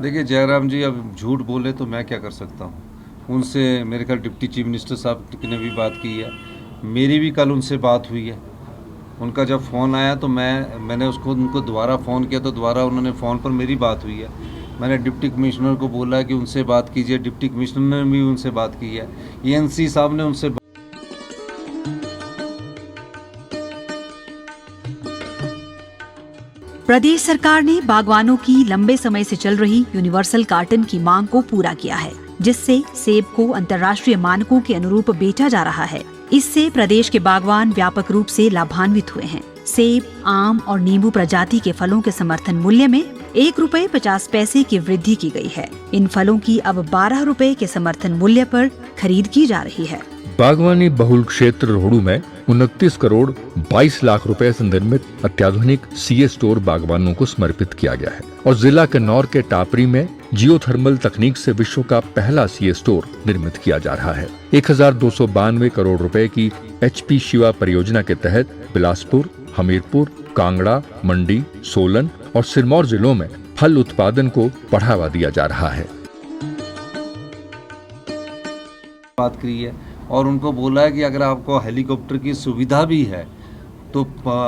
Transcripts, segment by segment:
देखिए जयराम जी अब झूठ बोले तो मैं क्या कर सकता हूँ। उनसे मेरे ख्याल डिप्टी चीफ मिनिस्टर साहब ने भी बात की है, मेरी भी कल उनसे बात हुई है। उनका जब फ़ोन आया तो मैंने उनको दोबारा फ़ोन किया तो दोबारा उन्होंने फ़ोन पर मेरी बात हुई है। मैंने डिप्टी कमिश्नर को बोला कि उनसे बात कीजिए, डिप्टी कमिश्नर ने भी उनसे बात की है, एएनसी साहब ने उनसे। प्रदेश सरकार ने बागवानों की लंबे समय से चल रही यूनिवर्सल कार्टन की मांग को पूरा किया है, जिससे सेब को अंतर्राष्ट्रीय मानकों के अनुरूप बेचा जा रहा है। इससे प्रदेश के बागवान व्यापक रूप से लाभान्वित हुए हैं। सेब, आम और नींबू प्रजाति के फलों के समर्थन मूल्य में ₹1.50 की वृद्धि की गई है। इन फलों की अब ₹12 के समर्थन मूल्य पर खरीद की जा रही है। बागवानी बहुल क्षेत्र रोहड़ू में 29 करोड़ 22 लाख रुपए से निर्मित अत्याधुनिक सीए स्टोर बागवानों को समर्पित किया गया है और जिला किन्नौर के टापरी में जियोथर्मल तकनीक से विश्व का पहला सीए स्टोर निर्मित किया जा रहा है। 1292 करोड़ रुपए की HP शिवा परियोजना के तहत बिलासपुर, हमीरपुर, कांगड़ा, मंडी, सोलन और सिरमौर जिलों में फल उत्पादन को बढ़ावा दिया जा रहा है। बात करी है और उनको बोला है कि अगर आपको हेलीकॉप्टर की सुविधा भी है तो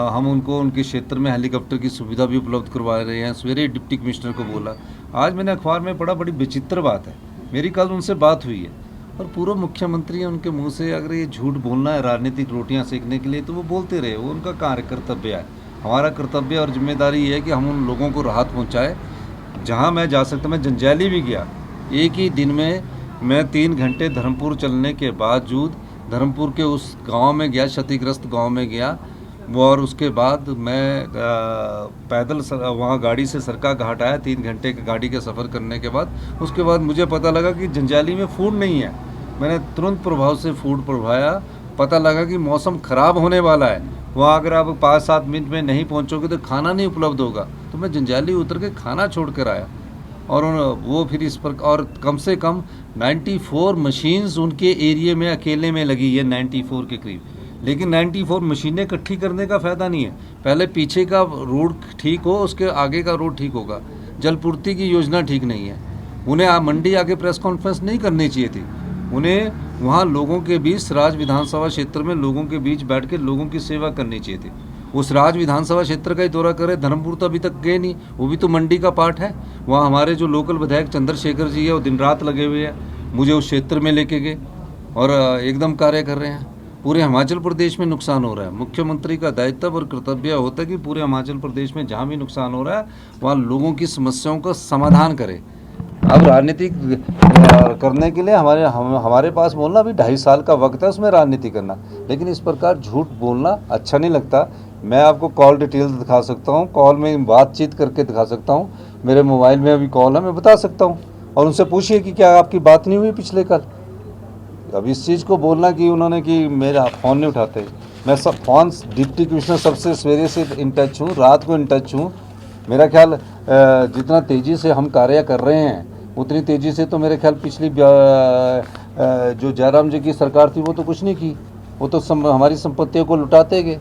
हम उनको उनके क्षेत्र में हेलीकॉप्टर की सुविधा भी उपलब्ध करवा रहे हैं। सवेरे डिप्टी कमिश्नर को बोला, आज मैंने अखबार में पढ़ा, बड़ी विचित्र बात है। मेरी कल उनसे बात हुई है और पूर्व मुख्यमंत्री हैं, उनके मुंह से अगर ये झूठ बोलना है राजनीतिक रोटियां सेकने के लिए तो वो बोलते रहे, वो उनका कार्य कर्तव्य है। हमारा कर्तव्य और जिम्मेदारी है कि हम उन लोगों को राहत पहुँचाए। जहाँ मैं जा सकता, मैं जंजैली भी गया, एक ही दिन में मैं 3 घंटे धर्मपुर चलने के बावजूद धर्मपुर के उस गांव में गया, क्षतिग्रस्त गांव में गया, और उसके बाद मैं पैदल वहाँ गाड़ी से सरका घाट आया। 3 घंटे की गाड़ी के सफ़र करने के बाद उसके बाद मुझे पता लगा कि जंजैली में फूड नहीं है। मैंने तुरंत प्रभाव से फूड प्रभाया, पता लगा कि मौसम ख़राब होने वाला है, वहाँ अगर आप 5-7 मिनट में नहीं पहुँचोगे तो खाना नहीं उपलब्ध होगा। तो मैं जंजैली उतर के खाना छोड़ कर आया और वो फिर इस पर, और कम से कम 94 मशीन्स उनके एरिया में अकेले में लगी है, 94 के करीब। लेकिन 94 मशीनें इकट्ठी करने का फ़ायदा नहीं है, पहले पीछे का रोड ठीक हो, उसके आगे का रोड ठीक होगा। जलपूर्ति की योजना ठीक नहीं है। उन्हें मंडी आके प्रेस कॉन्फ्रेंस नहीं करनी चाहिए थी, उन्हें वहाँ लोगों के बीच, सराज विधानसभा क्षेत्र में लोगों के बीच बैठ के लोगों की सेवा करनी चाहिए थी। उस राज विधानसभा क्षेत्र का ही दौरा करे, धर्मपुर तो अभी तक गए नहीं, वो भी तो मंडी का पार्ट है। वहाँ हमारे जो लोकल विधायक चंद्रशेखर जी है, वो दिन रात लगे हुए हैं, मुझे उस क्षेत्र में लेके गए और एकदम कार्य कर रहे हैं। पूरे हिमाचल प्रदेश में नुकसान हो रहा है। मुख्यमंत्री का दायित्व और कर्तव्य होता है कि पूरे हिमाचल प्रदेश में जहाँ भी नुकसान हो रहा है वहाँ लोगों की समस्याओं का समाधान करे। अब राजनीति करने के लिए हमारे पास बोलना अभी 2.5 साल का वक्त है, उसमें राजनीति करना, लेकिन इस प्रकार झूठ बोलना अच्छा नहीं लगता। मैं आपको कॉल डिटेल्स दिखा सकता हूँ, कॉल में बातचीत करके दिखा सकता हूँ, मेरे मोबाइल में अभी कॉल है, मैं बता सकता हूँ। और उनसे पूछिए कि क्या आपकी बात नहीं हुई पिछले कल। अब इस चीज़ को बोलना कि उन्होंने कि मेरा फ़ोन नहीं उठाते, मैं सब फ़ोन डिप्टी कमिश्नर सबसे सवेरे से इन टच हूँ, रात को इन टच हूँ। मेरा ख्याल जितना तेज़ी से हम कार्य कर रहे हैं उतनी तेज़ी से तो मेरे ख्याल पिछली जो जयराम जी की सरकार थी वो तो कुछ नहीं की, वो तो हमारी संपत्तियों को लुटाते गए।